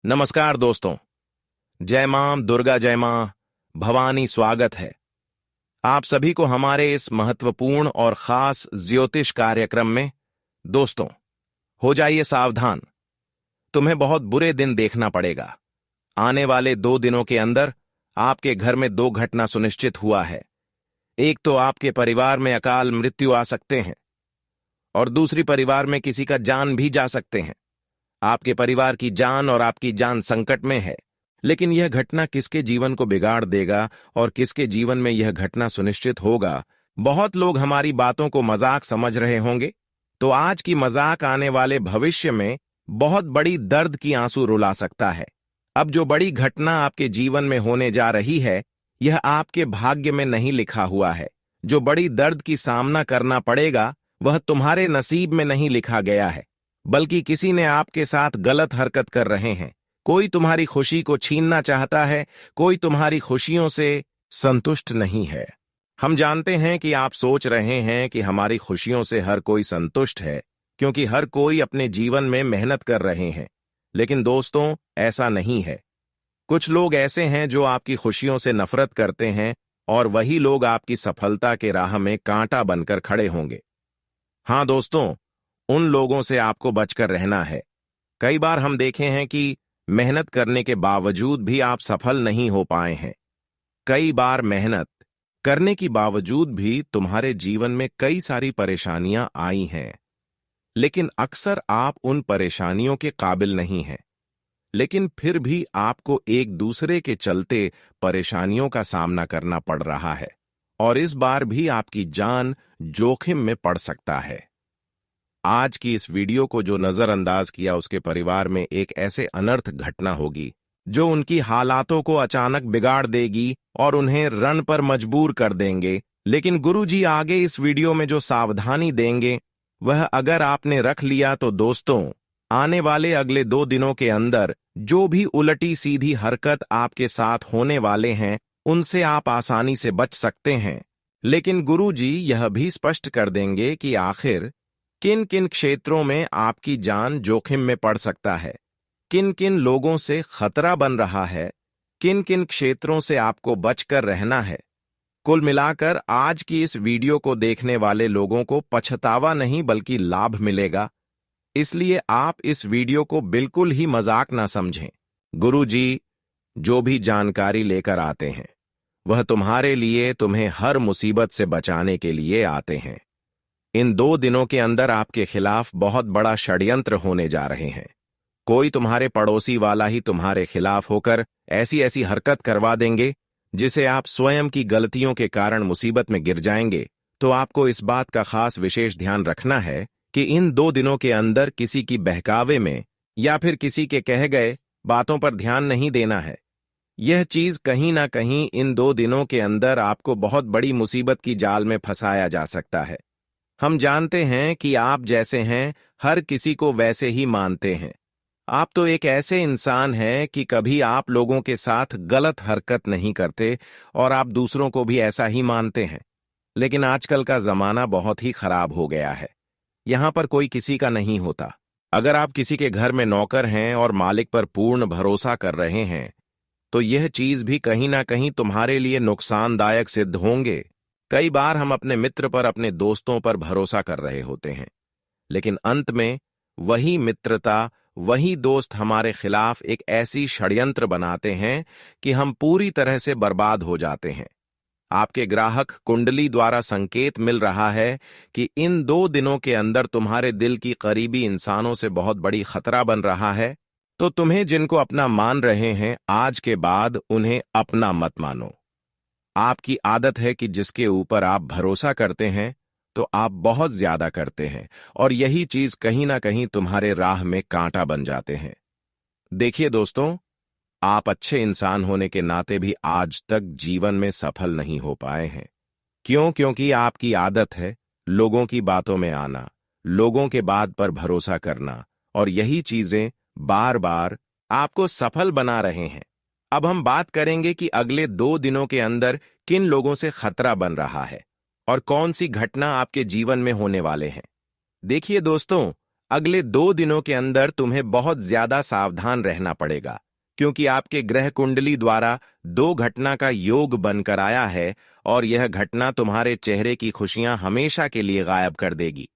नमस्कार दोस्तों। जय मां दुर्गा, जय मां भवानी। स्वागत है आप सभी को हमारे इस महत्वपूर्ण और खास ज्योतिष कार्यक्रम में। दोस्तों, हो जाइए सावधान, तुम्हें बहुत बुरे दिन देखना पड़ेगा। आने वाले 2 दिनों के अंदर आपके घर में 2 घटना सुनिश्चित हुआ है। एक तो आपके परिवार में अकाल मृत्यु आ सकते हैं और दूसरी परिवार में किसी का जान भी जा सकते हैं। आपके परिवार की जान और आपकी जान संकट में है। लेकिन यह घटना किसके जीवन को बिगाड़ देगा और किसके जीवन में यह घटना सुनिश्चित होगा, बहुत लोग हमारी बातों को मजाक समझ रहे होंगे। तो आज की मजाक आने वाले भविष्य में बहुत बड़ी दर्द की आंसू रुला सकता है। अब जो बड़ी घटना आपके जीवन में होने जा रही है, यह आपके भाग्य में नहीं लिखा हुआ है। जो बड़ी दर्द की सामना करना पड़ेगा, वह तुम्हारे नसीब में नहीं लिखा गया है, बल्कि किसी ने आपके साथ गलत हरकत कर रहे हैं। कोई तुम्हारी खुशी को छीनना चाहता है, कोई तुम्हारी खुशियों से संतुष्ट नहीं है। हम जानते हैं कि आप सोच रहे हैं कि हमारी खुशियों से हर कोई संतुष्ट है, क्योंकि हर कोई अपने जीवन में मेहनत कर रहे हैं। लेकिन दोस्तों, ऐसा नहीं है। कुछ लोग ऐसे हैं जो आपकी खुशियों से नफरत करते हैं, और वही लोग आपकी सफलता के राह में कांटा बनकर खड़े होंगे। हाँ दोस्तों, उन लोगों से आपको बचकर रहना है। कई बार हम देखे हैं कि मेहनत करने के बावजूद भी आप सफल नहीं हो पाए हैं। कई बार मेहनत करने के बावजूद भी तुम्हारे जीवन में कई सारी परेशानियां आई हैं, लेकिन अक्सर आप उन परेशानियों के काबिल नहीं हैं। लेकिन फिर भी आपको एक दूसरे के चलते परेशानियों का सामना करना पड़ रहा है, और इस बार भी आपकी जान जोखिम में पड़ सकता है। आज की इस वीडियो को जो नजरअंदाज किया, उसके परिवार में एक ऐसे अनर्थ घटना होगी जो उनकी हालातों को अचानक बिगाड़ देगी और उन्हें रण पर मजबूर कर देंगे। लेकिन गुरुजी आगे इस वीडियो में जो सावधानी देंगे, वह अगर आपने रख लिया तो दोस्तों, आने वाले अगले 2 दिनों के अंदर जो भी उलटी सीधी हरकत आपके साथ होने वाले हैं, उनसे आप आसानी से बच सकते हैं। लेकिन गुरुजी यह भी स्पष्ट कर देंगे कि आखिर किन किन क्षेत्रों में आपकी जान जोखिम में पड़ सकता है, किन किन लोगों से खतरा बन रहा है, किन किन क्षेत्रों से आपको बचकर रहना है। कुल मिलाकर आज की इस वीडियो को देखने वाले लोगों को पछतावा नहीं बल्कि लाभ मिलेगा। इसलिए आप इस वीडियो को बिल्कुल ही मजाक ना समझें। गुरुजी जो भी जानकारी लेकर आते हैं, वह तुम्हारे लिए, तुम्हें हर मुसीबत से बचाने के लिए आते हैं। इन 2 दिनों के अंदर आपके खिलाफ बहुत बड़ा षड्यंत्र होने जा रहे हैं। कोई तुम्हारे पड़ोसी वाला ही तुम्हारे खिलाफ होकर ऐसी ऐसी हरकत करवा देंगे जिसे आप स्वयं की गलतियों के कारण मुसीबत में गिर जाएंगे। तो आपको इस बात का खास विशेष ध्यान रखना है कि इन 2 दिनों के अंदर किसी की बहकावे में या फिर किसी के कहे गए बातों पर ध्यान नहीं देना है। यह चीज कहीं ना कहीं इन 2 दिनों के अंदर आपको बहुत बड़ी मुसीबत की जाल में फंसाया जा सकता है। हम जानते हैं कि आप जैसे हैं, हर किसी को वैसे ही मानते हैं। आप तो एक ऐसे इंसान हैं कि कभी आप लोगों के साथ गलत हरकत नहीं करते, और आप दूसरों को भी ऐसा ही मानते हैं। लेकिन आजकल का जमाना बहुत ही खराब हो गया है। यहां पर कोई किसी का नहीं होता। अगर आप किसी के घर में नौकर हैं और मालिक पर पूर्ण भरोसा कर रहे हैं, तो यह चीज भी कहीं ना कहीं तुम्हारे लिए नुकसानदायक सिद्ध होंगे। कई बार हम अपने मित्र पर, अपने दोस्तों पर भरोसा कर रहे होते हैं, लेकिन अंत में वही मित्रता, वही दोस्त हमारे खिलाफ एक ऐसी षड्यंत्र बनाते हैं कि हम पूरी तरह से बर्बाद हो जाते हैं। आपके ग्राहक कुंडली द्वारा संकेत मिल रहा है कि इन 2 दिनों के अंदर तुम्हारे दिल की करीबी इंसानों से बहुत बड़ी खतरा बन रहा है। तो तुम्हें जिनको अपना मान रहे हैं, आज के बाद उन्हें अपना मत मानो। आपकी आदत है कि जिसके ऊपर आप भरोसा करते हैं, तो आप बहुत ज्यादा करते हैं, और यही चीज कहीं ना कहीं तुम्हारे राह में कांटा बन जाते हैं। देखिए दोस्तों, आप अच्छे इंसान होने के नाते भी आज तक जीवन में सफल नहीं हो पाए हैं। क्यों? क्योंकि आपकी आदत है लोगों की बातों में आना, लोगों के बात पर भरोसा करना, और यही चीजें बार बार आपको सफल बना रहे हैं। अब हम बात करेंगे कि अगले 2 दिनों के अंदर किन लोगों से खतरा बन रहा है और कौन सी घटना आपके जीवन में होने वाले हैं। देखिए दोस्तों, अगले 2 दिनों के अंदर तुम्हें बहुत ज्यादा सावधान रहना पड़ेगा, क्योंकि आपके ग्रह कुंडली द्वारा 2 घटना का योग बनकर आया है और यह घटना तुम्हारे चेहरे की खुशियां हमेशा के लिए गायब कर देगी।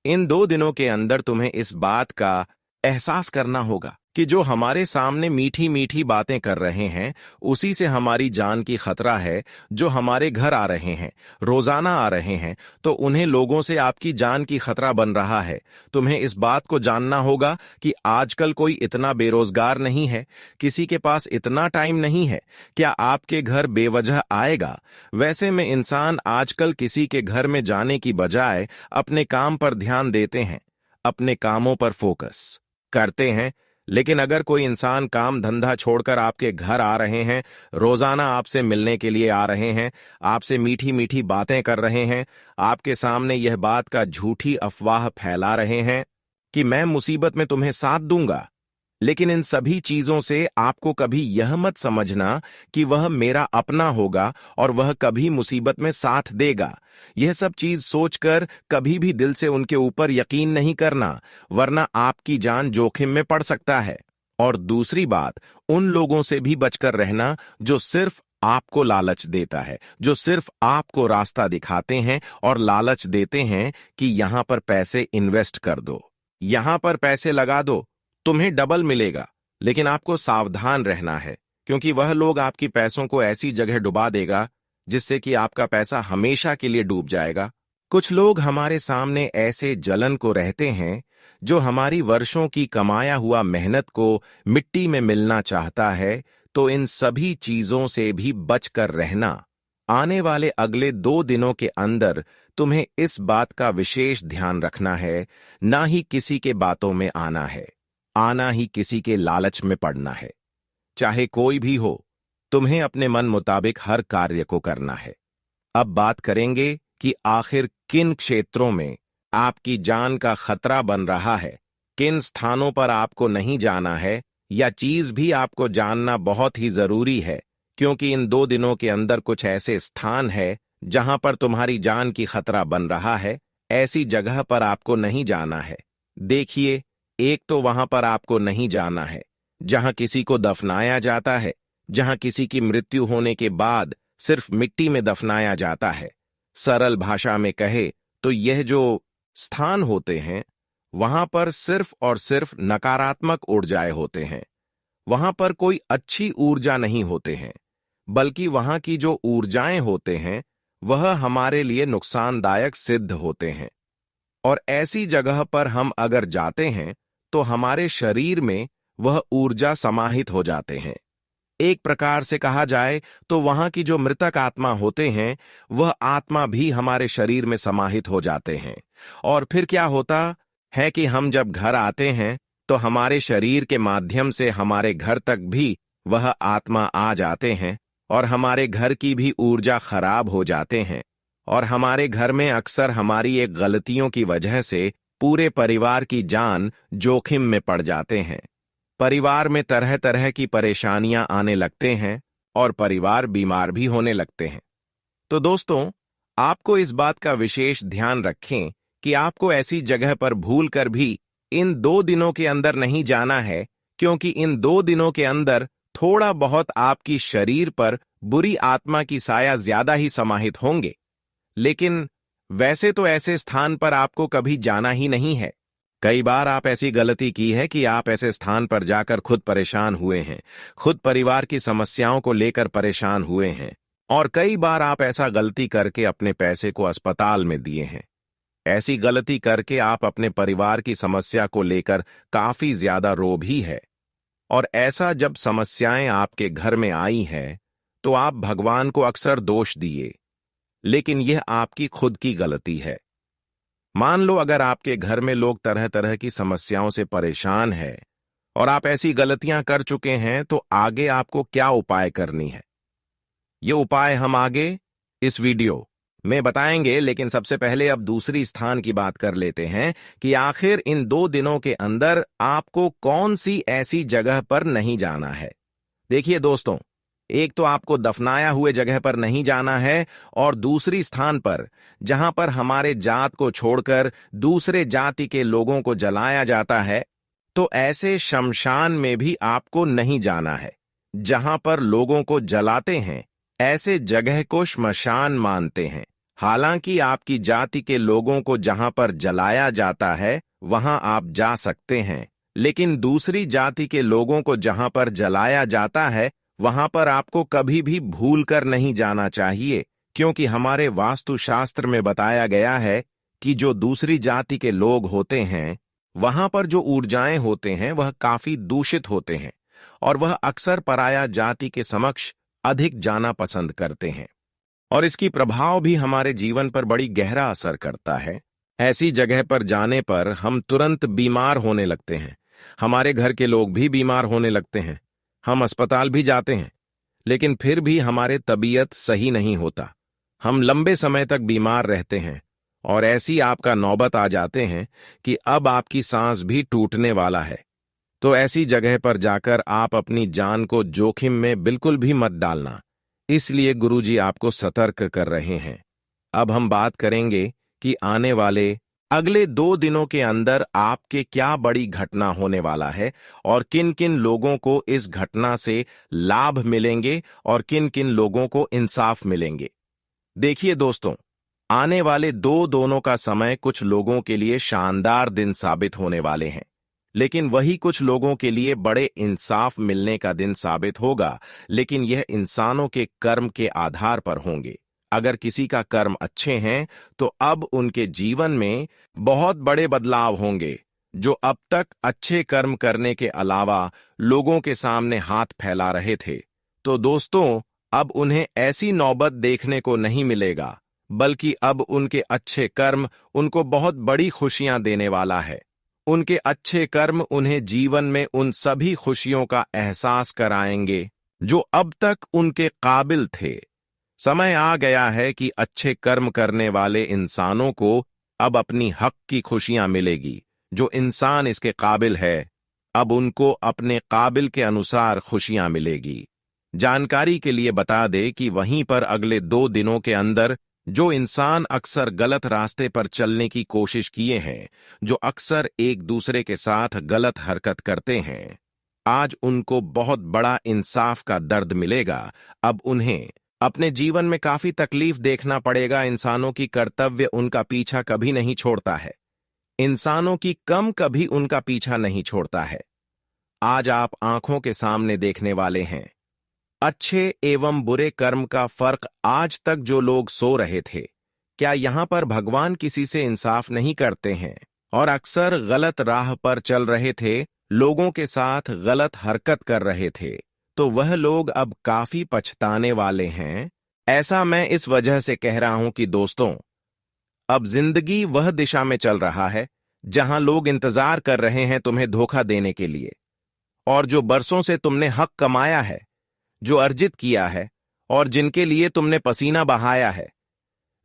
इन 2 दिनों के अंदर तुम्हें इस बात का एहसास करना होगा कि जो हमारे सामने मीठी मीठी बातें कर रहे हैं उसी से हमारी जान की खतरा है। जो हमारे घर आ रहे हैं, रोजाना आ रहे हैं, तो उन्हें लोगों से आपकी जान की खतरा बन रहा है। तुम्हें इस बात को जानना होगा कि आजकल कोई इतना बेरोजगार नहीं है, किसी के पास इतना टाइम नहीं है क्या आपके घर बेवजह आएगा। वैसे में इंसान आजकल किसी के घर में जाने की बजाय अपने काम पर ध्यान देते हैं, अपने कामों पर फोकस करते हैं। लेकिन अगर कोई इंसान काम धंधा छोड़कर आपके घर आ रहे हैं, रोजाना आपसे मिलने के लिए आ रहे हैं, आपसे मीठी मीठी बातें कर रहे हैं, आपके सामने यह बात का झूठी अफवाह फैला रहे हैं कि मैं मुसीबत में तुम्हें साथ दूंगा, लेकिन इन सभी चीजों से आपको कभी यह मत समझना कि वह मेरा अपना होगा और वह कभी मुसीबत में साथ देगा। यह सब चीज सोचकर कभी भी दिल से उनके ऊपर यकीन नहीं करना, वरना आपकी जान जोखिम में पड़ सकता है। और दूसरी बात, उन लोगों से भी बचकर रहना जो सिर्फ आपको लालच देता है, जो सिर्फ आपको रास्ता दिखाते हैं और लालच देते हैं कि यहां पर पैसे इन्वेस्ट कर दो, यहां पर पैसे लगा दो, तुम्हें डबल मिलेगा। लेकिन आपको सावधान रहना है, क्योंकि वह लोग आपकी पैसों को ऐसी जगह डुबा देगा जिससे कि आपका पैसा हमेशा के लिए डूब जाएगा। कुछ लोग हमारे सामने ऐसे जलन को रहते हैं जो हमारी वर्षों की कमाया हुआ मेहनत को मिट्टी में मिलना चाहता है। तो इन सभी चीजों से भी बचकर रहना। आने वाले अगले 2 दिनों के अंदर तुम्हें इस बात का विशेष ध्यान रखना है, ना ही किसी के बातों में आना है, आना ही किसी के लालच में पड़ना है। चाहे कोई भी हो, तुम्हें अपने मन मुताबिक हर कार्य को करना है। अब बात करेंगे कि आखिर किन क्षेत्रों में आपकी जान का खतरा बन रहा है, किन स्थानों पर आपको नहीं जाना है। या चीज भी आपको जानना बहुत ही जरूरी है, क्योंकि इन 2 दिनों के अंदर कुछ ऐसे स्थान है जहां पर तुम्हारी जान की खतरा बन रहा है। ऐसी जगह पर आपको नहीं जाना है। देखिए, एक तो वहां पर आपको नहीं जाना है जहां किसी को दफनाया जाता है, जहां किसी की मृत्यु होने के बाद सिर्फ मिट्टी में दफनाया जाता है। सरल भाषा में कहे तो यह जो स्थान होते हैं, वहां पर सिर्फ और सिर्फ नकारात्मक ऊर्जाएं होते हैं। वहां पर कोई अच्छी ऊर्जा नहीं होते हैं, बल्कि वहां की जो ऊर्जाएं होते हैं वह हमारे लिए नुकसानदायक सिद्ध होते हैं। और ऐसी जगह पर हम अगर जाते हैं तो हमारे शरीर में वह ऊर्जा समाहित हो जाते हैं। एक प्रकार से कहा जाए तो वहां की जो मृतक आत्मा होते हैं, वह आत्मा भी हमारे शरीर में समाहित हो जाते हैं। और फिर क्या होता है कि हम जब घर आते हैं तो हमारे शरीर के माध्यम से हमारे घर तक भी वह आत्मा आ जाते हैं और हमारे घर की भी ऊर्जा खराब हो जाते हैं। और हमारे घर में अक्सर हमारी एक गलतियों की वजह से पूरे परिवार की जान जोखिम में पड़ जाते हैं। परिवार में तरह तरह की परेशानियां आने लगते हैं और परिवार बीमार भी होने लगते हैं। तो दोस्तों, आपको इस बात का विशेष ध्यान रखें कि आपको ऐसी जगह पर भूलकर भी इन 2 दिनों के अंदर नहीं जाना है, क्योंकि इन 2 दिनों के अंदर थोड़ा बहुत आपकी शरीर पर बुरी आत्मा की साया ज्यादा ही समाहित होंगे। लेकिन वैसे तो ऐसे स्थान पर आपको कभी जाना ही नहीं है। कई बार आप ऐसी गलती की है कि आप ऐसे स्थान पर जाकर खुद परेशान हुए हैं, खुद परिवार की समस्याओं को लेकर परेशान हुए हैं, और कई बार आप ऐसा गलती करके अपने पैसे को अस्पताल में दिए हैं। ऐसी गलती करके आप अपने परिवार की समस्या को लेकर काफी ज्यादा रो भी है। और ऐसा जब समस्याएं आपके घर में आई हैं, तो आप भगवान को अक्सर दोष दिए, लेकिन यह आपकी खुद की गलती है। मान लो अगर आपके घर में लोग तरह तरह की समस्याओं से परेशान हैं और आप ऐसी गलतियां कर चुके हैं, तो आगे आपको क्या उपाय करनी है, ये उपाय हम आगे इस वीडियो में बताएंगे। लेकिन सबसे पहले अब दूसरी स्थान की बात कर लेते हैं कि आखिर इन 2 दिनों के अंदर आपको कौन सी ऐसी जगह पर नहीं जाना है। देखिए दोस्तों, एक तो आपको दफनाया हुए जगह पर नहीं जाना है, और दूसरी स्थान पर जहां पर हमारे जात को छोड़कर दूसरे जाति के लोगों को जलाया जाता है, तो ऐसे शमशान में भी आपको नहीं जाना है। जहां पर लोगों को जलाते हैं, ऐसे जगह को श्मशान मानते हैं। हालांकि आपकी जाति के लोगों को जहां पर जलाया जाता है वहां आप जा सकते हैं, लेकिन दूसरी जाति के लोगों को जहां पर जलाया जाता है वहां पर आपको कभी भी भूल कर नहीं जाना चाहिए, क्योंकि हमारे वास्तुशास्त्र में बताया गया है कि जो दूसरी जाति के लोग होते हैं वहां पर जो ऊर्जाएं होते हैं वह काफी दूषित होते हैं, और वह अक्सर पराया जाति के समक्ष अधिक जाना पसंद करते हैं, और इसकी प्रभाव भी हमारे जीवन पर बड़ी गहरा असर करता है। ऐसी जगह पर जाने पर हम तुरंत बीमार होने लगते हैं, हमारे घर के लोग भी बीमार होने लगते हैं, हम अस्पताल भी जाते हैं, लेकिन फिर भी हमारे तबीयत सही नहीं होता, हम लंबे समय तक बीमार रहते हैं, और ऐसी आपका नौबत आ जाते हैं कि अब आपकी सांस भी टूटने वाला है। तो ऐसी जगह पर जाकर आप अपनी जान को जोखिम में बिल्कुल भी मत डालना, इसलिए गुरुजी आपको सतर्क कर रहे हैं। अब हम बात करेंगे कि आने वाले अगले 2 दिनों के अंदर आपके क्या बड़ी घटना होने वाला है, और किन किन लोगों को इस घटना से लाभ मिलेंगे और किन किन लोगों को इंसाफ मिलेंगे। देखिए दोस्तों, आने वाले 2 दोनों का समय कुछ लोगों के लिए शानदार दिन साबित होने वाले हैं, लेकिन वही कुछ लोगों के लिए बड़े इंसाफ मिलने का दिन साबित होगा, लेकिन यह इंसानों के कर्म के आधार पर होंगे। अगर किसी का कर्म अच्छे हैं तो अब उनके जीवन में बहुत बड़े बदलाव होंगे। जो अब तक अच्छे कर्म करने के अलावा लोगों के सामने हाथ फैला रहे थे, तो दोस्तों अब उन्हें ऐसी नौबत देखने को नहीं मिलेगा, बल्कि अब उनके अच्छे कर्म उनको बहुत बड़ी खुशियां देने वाला है। उनके अच्छे कर्म उन्हें जीवन में उन सभी खुशियों का एहसास कराएंगे जो अब तक उनके काबिल थे। समय आ गया है कि अच्छे कर्म करने वाले इंसानों को अब अपनी हक की खुशियां मिलेगी। जो इंसान इसके काबिल है, अब उनको अपने काबिल के अनुसार खुशियां मिलेगी। जानकारी के लिए बता दे कि वहीं पर अगले 2 दिनों के अंदर जो इंसान अक्सर गलत रास्ते पर चलने की कोशिश किए हैं, जो अक्सर एक दूसरे के साथ गलत हरकत करते हैं, आज उनको बहुत बड़ा इंसाफ का दर्द मिलेगा। अब उन्हें अपने जीवन में काफी तकलीफ देखना पड़ेगा। इंसानों की कर्तव्य उनका पीछा कभी नहीं छोड़ता है, इंसानों की कम कभी उनका पीछा नहीं छोड़ता है। आज आप आंखों के सामने देखने वाले हैं अच्छे एवं बुरे कर्म का फर्क। आज तक जो लोग सो रहे थे, क्या यहां पर भगवान किसी से इंसाफ नहीं करते हैं, और अक्सर गलत राह पर चल रहे थे, लोगों के साथ गलत हरकत कर रहे थे, तो वह लोग अब काफी पछताने वाले हैं। ऐसा मैं इस वजह से कह रहा हूं कि दोस्तों, अब जिंदगी वह दिशा में चल रहा है जहां लोग इंतजार कर रहे हैं तुम्हें धोखा देने के लिए, और जो बरसों से तुमने हक कमाया है, जो अर्जित किया है, और जिनके लिए तुमने पसीना बहाया है,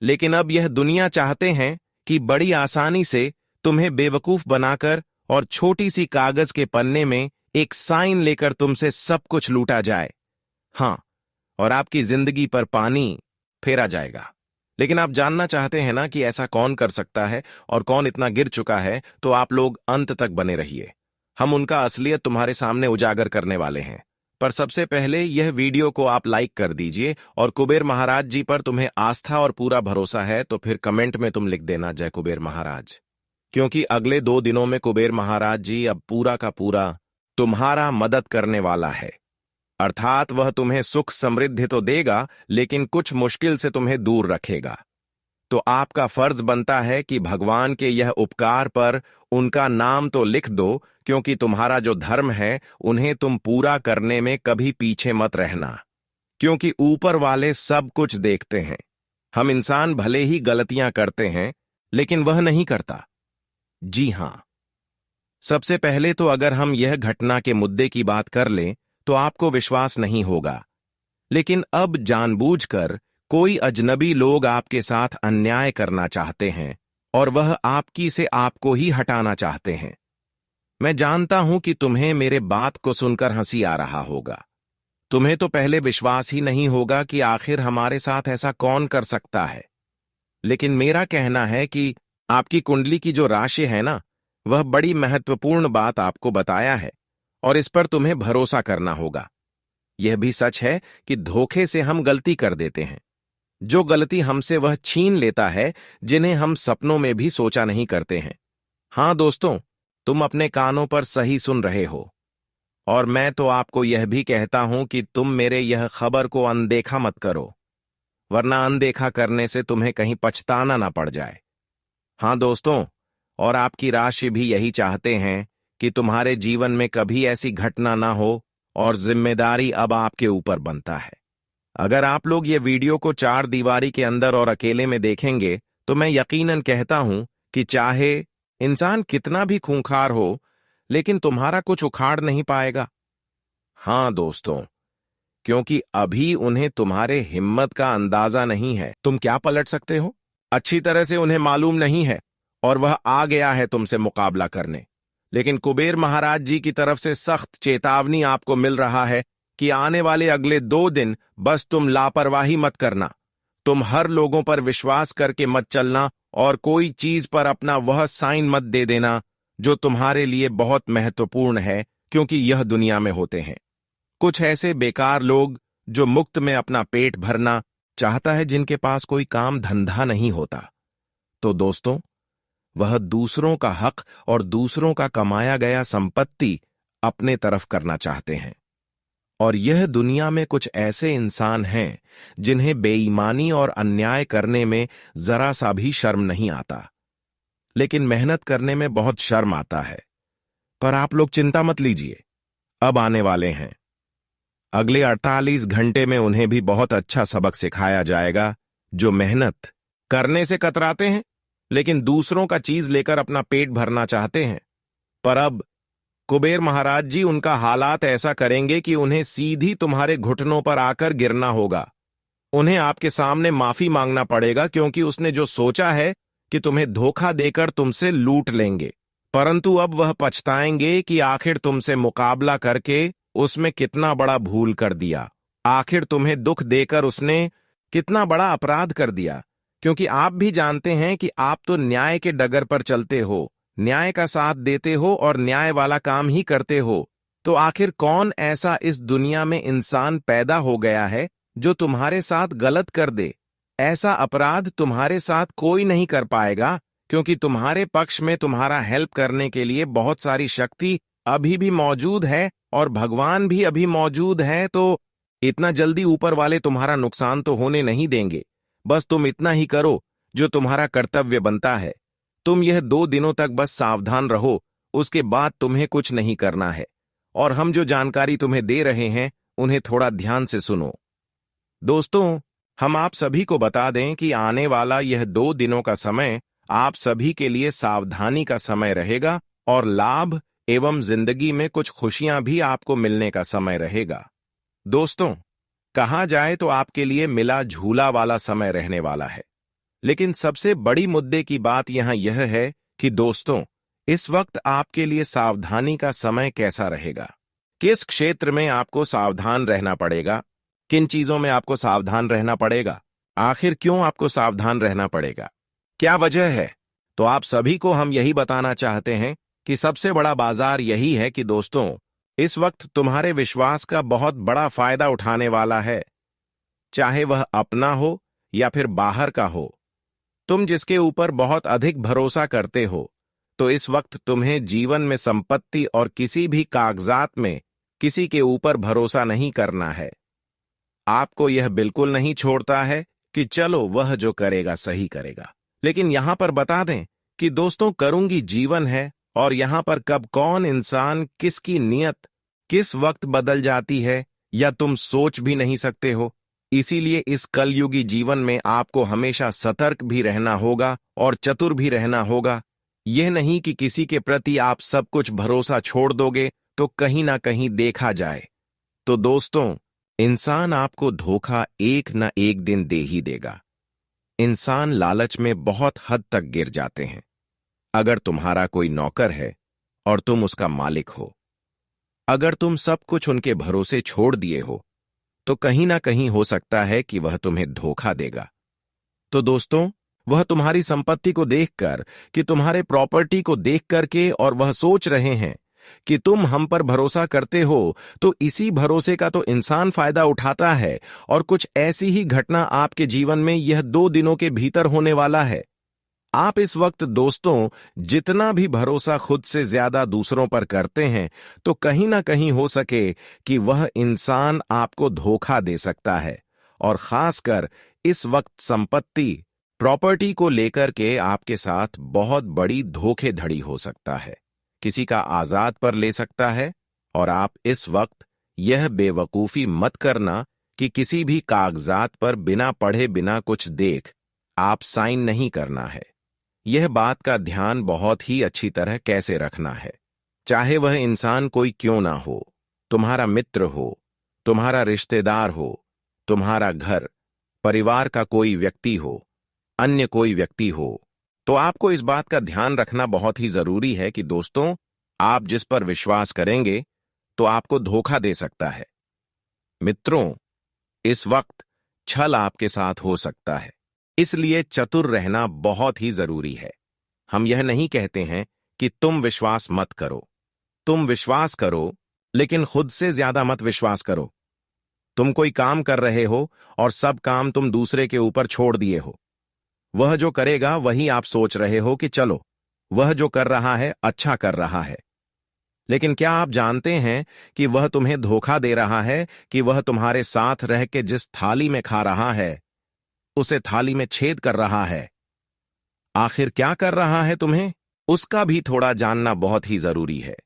लेकिन अब यह दुनिया चाहते हैं कि बड़ी आसानी से तुम्हें बेवकूफ बनाकर और छोटी सी कागज के पन्ने में एक साइन लेकर तुमसे सब कुछ लूटा जाए। हां, और आपकी जिंदगी पर पानी फेरा जाएगा। लेकिन आप जानना चाहते हैं ना कि ऐसा कौन कर सकता है और कौन इतना गिर चुका है, तो आप लोग अंत तक बने रहिए। हम उनका असलियत तुम्हारे सामने उजागर करने वाले हैं। पर सबसे पहले यह वीडियो को आप लाइक कर दीजिए, और कुबेर महाराज जी पर तुम्हें आस्था और पूरा भरोसा है तो फिर कमेंट में तुम लिख देना जय कुबेर महाराज, क्योंकि अगले 2 दिनों में कुबेर महाराज जी अब पूरा का पूरा तुम्हारा मदद करने वाला है। अर्थात वह तुम्हें सुख समृद्धि तो देगा, लेकिन कुछ मुश्किल से तुम्हें दूर रखेगा। तो आपका फर्ज बनता है कि भगवान के यह उपकार पर उनका नाम तो लिख दो, क्योंकि तुम्हारा जो धर्म है उन्हें तुम पूरा करने में कभी पीछे मत रहना, क्योंकि ऊपर वाले सब कुछ देखते हैं। हम इंसान भले ही गलतियां करते हैं, लेकिन वह नहीं करता। जी हां, सबसे पहले तो अगर हम यह घटना के मुद्दे की बात कर लें तो आपको विश्वास नहीं होगा, लेकिन अब जानबूझकर कोई अजनबी लोग आपके साथ अन्याय करना चाहते हैं, और वह आपकी से आपको ही हटाना चाहते हैं। मैं जानता हूं कि तुम्हें मेरे बात को सुनकर हंसी आ रहा होगा, तुम्हें तो पहले विश्वास ही नहीं होगा कि आखिर हमारे साथ ऐसा कौन कर सकता है। लेकिन मेरा कहना है कि आपकी कुंडली की जो राशि है ना, वह बड़ी महत्वपूर्ण बात आपको बताया है और इस पर तुम्हें भरोसा करना होगा। यह भी सच है कि धोखे से हम गलती कर देते हैं। जो गलती हमसे वह छीन लेता है जिन्हें हम सपनों में भी सोचा नहीं करते हैं। हाँ दोस्तों, तुम अपने कानों पर सही सुन रहे हो। और मैं तो आपको यह भी कहता हूं कि तुम मेरे यह खबर को अनदेखा मत करो, वरना अनदेखा करने से तुम्हें कहीं पछताना ना पड़ जाए। हाँ दोस्तों, और आपकी राशि भी यही चाहते हैं कि तुम्हारे जीवन में कभी ऐसी घटना ना हो और जिम्मेदारी अब आपके ऊपर बनता है। अगर आप लोग ये वीडियो को चार दीवारी के अंदर और अकेले में देखेंगे तो मैं यकीनन कहता हूं कि चाहे इंसान कितना भी खूंखार हो, लेकिन तुम्हारा कुछ उखाड़ नहीं पाएगा। हाँ दोस्तों, क्योंकि अभी उन्हें तुम्हारे हिम्मत का अंदाजा नहीं है। तुम क्या पलट सकते हो, अच्छी तरह से उन्हें मालूम नहीं है और वह आ गया है तुमसे मुकाबला करने। लेकिन कुबेर महाराज जी की तरफ से सख्त चेतावनी आपको मिल रहा है कि आने वाले अगले 2 दिन बस तुम लापरवाही मत करना। तुम हर लोगों पर विश्वास करके मत चलना और कोई चीज पर अपना वह साइन मत दे देना जो तुम्हारे लिए बहुत महत्वपूर्ण है, क्योंकि यह दुनिया में होते हैं कुछ ऐसे बेकार लोग जो मुफ्त में अपना पेट भरना चाहता है, जिनके पास कोई काम धंधा नहीं होता। तो दोस्तों, वह दूसरों का हक और दूसरों का कमाया गया संपत्ति अपने तरफ करना चाहते हैं। और यह दुनिया में कुछ ऐसे इंसान हैं जिन्हें बेईमानी और अन्याय करने में जरा सा भी शर्म नहीं आता, लेकिन मेहनत करने में बहुत शर्म आता है। पर आप लोग चिंता मत लीजिए, अब आने वाले हैं। अगले 48 घंटे में उन्हें भी बहुत अच्छा सबक सिखाया जाएगा, जो मेहनत करने से कतराते हैं लेकिन दूसरों का चीज लेकर अपना पेट भरना चाहते हैं। पर अब कुबेर महाराज जी उनका हालात ऐसा करेंगे कि उन्हें सीधी तुम्हारे घुटनों पर आकर गिरना होगा। उन्हें आपके सामने माफी मांगना पड़ेगा, क्योंकि उसने जो सोचा है कि तुम्हें धोखा देकर तुमसे लूट लेंगे, परंतु अब वह पछताएंगे कि आखिर तुमसे मुकाबला करके उसमें कितना बड़ा भूल कर दिया। आखिर तुम्हें दुख देकर उसने कितना बड़ा अपराध कर दिया, क्योंकि आप भी जानते हैं कि आप तो न्याय के डगर पर चलते हो, न्याय का साथ देते हो और न्याय वाला काम ही करते हो। तो आखिर कौन ऐसा इस दुनिया में इंसान पैदा हो गया है जो तुम्हारे साथ गलत कर दे? ऐसा अपराध तुम्हारे साथ कोई नहीं कर पाएगा, क्योंकि तुम्हारे पक्ष में तुम्हारा हेल्प करने के लिए बहुत सारी शक्ति अभी भी मौजूद है और भगवान भी अभी मौजूद है। तो इतना जल्दी ऊपर वाले तुम्हारा नुकसान तो होने नहीं देंगे। बस तुम इतना ही करो जो तुम्हारा कर्तव्य बनता है। तुम यह 2 दिनों तक बस सावधान रहो, उसके बाद तुम्हें कुछ नहीं करना है। और हम जो जानकारी तुम्हें दे रहे हैं उन्हें थोड़ा ध्यान से सुनो। दोस्तों, हम आप सभी को बता दें कि आने वाला यह 2 दिनों का समय आप सभी के लिए सावधानी का समय रहेगा और लाभ एवं जिंदगी में कुछ खुशियां भी आपको मिलने का समय रहेगा। दोस्तों, कहा जाए तो आपके लिए मिला झूला वाला समय रहने वाला है। लेकिन सबसे बड़ी मुद्दे की बात यहां यह है कि दोस्तों, इस वक्त आपके लिए सावधानी का समय कैसा रहेगा? किस क्षेत्र में आपको सावधान रहना पड़ेगा? किन चीजों में आपको सावधान रहना पड़ेगा? आखिर क्यों आपको सावधान रहना पड़ेगा? क्या वजह है? तो आप सभी को हम यही बताना चाहते हैं कि सबसे बड़ा बाजार यही है कि दोस्तों, इस वक्त तुम्हारे विश्वास का बहुत बड़ा फायदा उठाने वाला है, चाहे वह अपना हो या फिर बाहर का हो। तुम जिसके ऊपर बहुत अधिक भरोसा करते हो, तो इस वक्त तुम्हें जीवन में संपत्ति और किसी भी कागजात में किसी के ऊपर भरोसा नहीं करना है। आपको यह बिल्कुल नहीं छोड़ता है कि चलो वह जो करेगा सही करेगा। लेकिन यहां पर बता दें कि दोस्तों, करूंगी जीवन है और यहां पर कब कौन इंसान किसकी नियत किस वक्त बदल जाती है या तुम सोच भी नहीं सकते हो। इसीलिए इस कलयुगी जीवन में आपको हमेशा सतर्क भी रहना होगा और चतुर भी रहना होगा। यह नहीं कि किसी के प्रति आप सब कुछ भरोसा छोड़ दोगे तो कहीं ना कहीं देखा जाए। तो दोस्तों, इंसान आपको धोखा एक न एक दिन दे ही देगा। इंसान लालच में बहुत हद तक गिर जाते हैं। अगर तुम्हारा कोई नौकर है और तुम उसका मालिक हो, अगर तुम सब कुछ उनके भरोसे छोड़ दिए हो तो कहीं ना कहीं हो सकता है कि वह तुम्हें धोखा देगा। तो दोस्तों, वह तुम्हारी संपत्ति को देखकर, कि तुम्हारे प्रॉपर्टी को देख करके, और वह सोच रहे हैं कि तुम हम पर भरोसा करते हो, तो इसी भरोसे का तो इंसान फायदा उठाता है। और कुछ ऐसी ही घटना आपके जीवन में यह 2 दिनों के भीतर होने वाला है। आप इस वक्त दोस्तों जितना भी भरोसा खुद से ज्यादा दूसरों पर करते हैं, तो कहीं ना कहीं हो सके कि वह इंसान आपको धोखा दे सकता है। और खासकर इस वक्त संपत्ति, प्रॉपर्टी को लेकर के आपके साथ बहुत बड़ी धोखेधड़ी हो सकता है। किसी का आजाद पर ले सकता है। और आप इस वक्त यह बेवकूफी मत करना कि किसी भी कागजात पर बिना पढ़े बिना कुछ देख आप साइन नहीं करना है। यह बात का ध्यान बहुत ही अच्छी तरह कैसे रखना है। चाहे वह इंसान कोई क्यों ना हो, तुम्हारा मित्र हो, तुम्हारा रिश्तेदार हो, तुम्हारा घर परिवार का कोई व्यक्ति हो, अन्य कोई व्यक्ति हो, तो आपको इस बात का ध्यान रखना बहुत ही जरूरी है कि दोस्तों, आप जिस पर विश्वास करेंगे तो आपको धोखा दे सकता है। मित्रों, इस वक्त छल आपके साथ हो सकता है, इसलिए चतुर रहना बहुत ही जरूरी है। हम यह नहीं कहते हैं कि तुम विश्वास मत करो, तुम विश्वास करो, लेकिन खुद से ज्यादा मत विश्वास करो। तुम कोई काम कर रहे हो और सब काम तुम दूसरे के ऊपर छोड़ दिए हो। वह जो करेगा वही आप सोच रहे हो कि चलो, वह जो कर रहा है अच्छा कर रहा है। लेकिन क्या आप जानते हैं कि वह तुम्हें धोखा दे रहा है, कि वह तुम्हारे साथ रह के जिस थाली में खा रहा है उसे थाली में छेद कर रहा है। आखिर क्या कर रहा है तुम्हें, उसका भी थोड़ा जानना बहुत ही जरूरी है।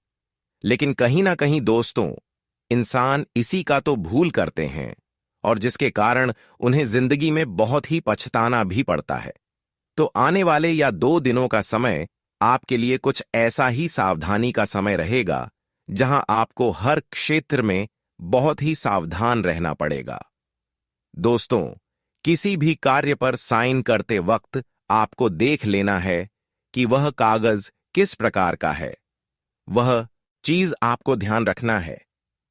लेकिन कहीं ना कहीं दोस्तों, इंसान इसी का तो भूल करते हैं, और जिसके कारण उन्हें जिंदगी में बहुत ही पछताना भी पड़ता है। तो आने वाले या 2 दिनों का समय आपके लिए कुछ ऐसा ही सावधानी का समय रहेगा, जहां आपको हर क्षेत्र में बहुत ही सावधान रहना पड़ेगा। दोस्तों, किसी भी कार्य पर साइन करते वक्त आपको देख लेना है कि वह कागज किस प्रकार का है। वह चीज आपको ध्यान रखना है।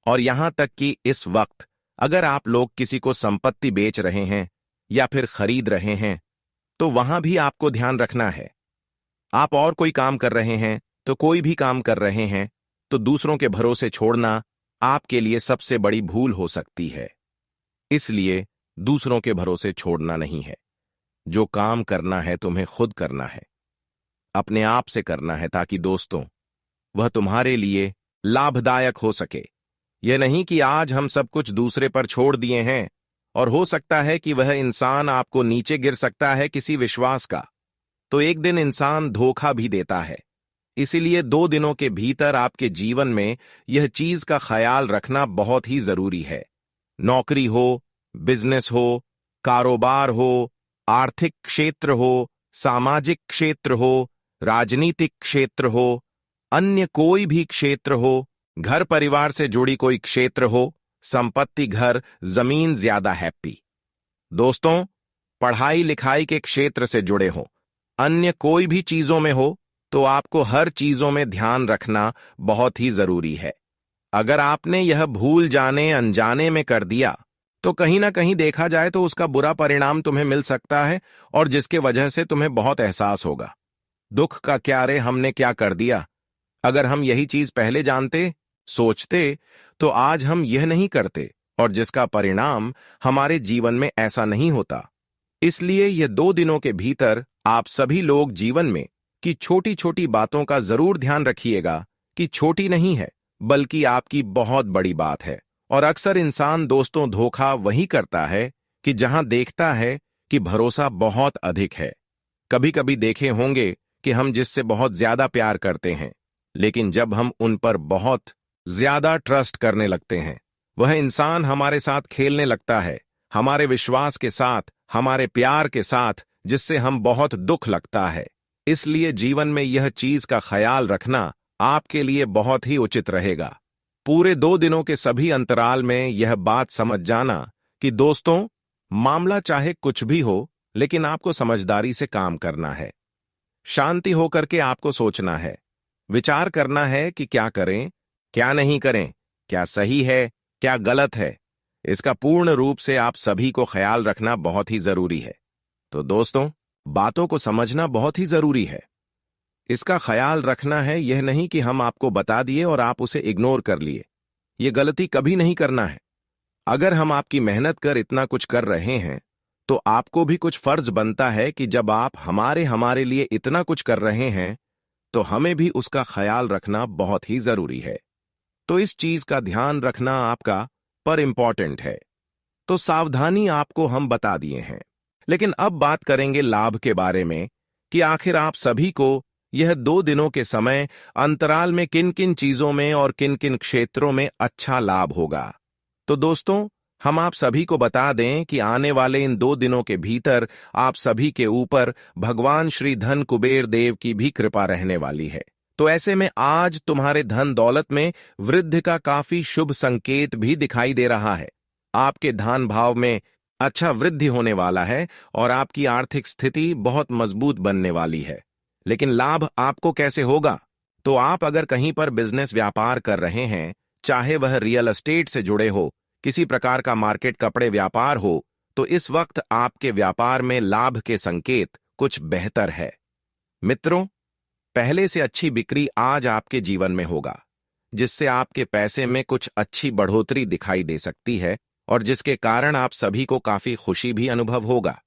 और यहां तक कि इस वक्त अगर आप लोग किसी को संपत्ति बेच रहे हैं या फिर खरीद रहे हैं, तो वहां भी आपको ध्यान रखना है। आप और कोई काम कर रहे हैं, तो कोई भी काम कर रहे हैं, तो दूसरों के भरोसे छोड़ना आपके लिए सबसे बड़ी भूल हो सकती है। इसलिए दूसरों के भरोसे छोड़ना नहीं है। जो काम करना है तुम्हें खुद करना है, अपने आप से करना है, ताकि दोस्तों वह तुम्हारे लिए लाभदायक हो सके। यह नहीं कि आज हम सब कुछ दूसरे पर छोड़ दिए हैं, और हो सकता है कि वह इंसान आपको नीचे गिर सकता है किसी विश्वास का, तो एक दिन इंसान धोखा भी देता है। इसीलिए 2 दिनों के भीतर आपके जीवन में यह चीज का ख्याल रखना बहुत ही जरूरी है। नौकरी हो, बिजनेस हो, कारोबार हो, आर्थिक क्षेत्र हो, सामाजिक क्षेत्र हो, राजनीतिक क्षेत्र हो, अन्य कोई भी क्षेत्र हो, घर परिवार से जुड़ी कोई क्षेत्र हो, संपत्ति, घर, जमीन, ज्यादा हैप्पी। दोस्तों, पढ़ाई लिखाई के क्षेत्र से जुड़े हो, अन्य कोई भी चीजों में हो, तो आपको हर चीजों में ध्यान रखना बहुत ही जरूरी है। अगर आपने यह भूल जाने अनजाने में कर दिया, तो कहीं ना कहीं देखा जाए तो उसका बुरा परिणाम तुम्हें मिल सकता है, और जिसके वजह से तुम्हें बहुत एहसास होगा, दुख का क्या रे, हमने क्या कर दिया। अगर हम यही चीज पहले जानते, सोचते, तो आज हम यह नहीं करते, और जिसका परिणाम हमारे जीवन में ऐसा नहीं होता। इसलिए ये 2 दिनों के भीतर आप सभी लोग जीवन में की छोटी छोटी बातों का जरूर ध्यान रखिएगा, कि छोटी नहीं है बल्कि आपकी बहुत बड़ी बात है। और अक्सर इंसान दोस्तों धोखा वही करता है कि जहां देखता है कि भरोसा बहुत अधिक है। कभी कभी देखे होंगे कि हम जिससे बहुत ज्यादा प्यार करते हैं, लेकिन जब हम उन पर बहुत ज्यादा ट्रस्ट करने लगते हैं, वह इंसान हमारे साथ खेलने लगता है, हमारे विश्वास के साथ, हमारे प्यार के साथ, जिससे हम बहुत दुख लगता है। इसलिए जीवन में यह चीज का ख्याल रखना आपके लिए बहुत ही उचित रहेगा। पूरे 2 दिनों के सभी अंतराल में यह बात समझ जाना कि दोस्तों, मामला चाहे कुछ भी हो, लेकिन आपको समझदारी से काम करना है। शांति होकर के आपको सोचना है, विचार करना है कि क्या करें, क्या नहीं करें, क्या सही है, क्या गलत है। इसका पूर्ण रूप से आप सभी को ख्याल रखना बहुत ही जरूरी है। तो दोस्तों, बातों को समझना बहुत ही जरूरी है। इसका ख्याल रखना है, यह नहीं कि हम आपको बता दिए और आप उसे इग्नोर कर लिए। यह गलती कभी नहीं करना है। अगर हम आपकी मेहनत कर इतना कुछ कर रहे हैं, तो आपको भी कुछ फर्ज बनता है कि जब आप हमारे लिए इतना कुछ कर रहे हैं, तो हमें भी उसका ख्याल रखना बहुत ही जरूरी है। तो इस चीज का ध्यान रखना आपका पर इंपॉर्टेंट है। तो सावधानी आपको हम बता दिए हैं, लेकिन अब बात करेंगे लाभ के बारे में कि आखिर आप सभी को यह 2 दिनों के समय अंतराल में किन किन चीजों में और किन किन क्षेत्रों में अच्छा लाभ होगा। तो दोस्तों, हम आप सभी को बता दें कि आने वाले इन 2 दिनों के भीतर आप सभी के ऊपर भगवान श्री धन कुबेर देव की भी कृपा रहने वाली है। तो ऐसे में आज तुम्हारे धन दौलत में वृद्धि का काफी शुभ संकेत भी दिखाई दे रहा है। आपके धन भाव में अच्छा वृद्धि होने वाला है और आपकी आर्थिक स्थिति बहुत मजबूत बनने वाली है। लेकिन लाभ आपको कैसे होगा? तो आप अगर कहीं पर बिजनेस व्यापार कर रहे हैं, चाहे वह रियल एस्टेट से जुड़े हो, किसी प्रकार का मार्केट कपड़े व्यापार हो, तो इस वक्त आपके व्यापार में लाभ के संकेत कुछ बेहतर है। मित्रों, पहले से अच्छी बिक्री आज आपके जीवन में होगा, जिससे आपके पैसे में कुछ अच्छी बढ़ोतरी दिखाई दे सकती है और जिसके कारण आप सभी को काफी खुशी भी अनुभव होगा।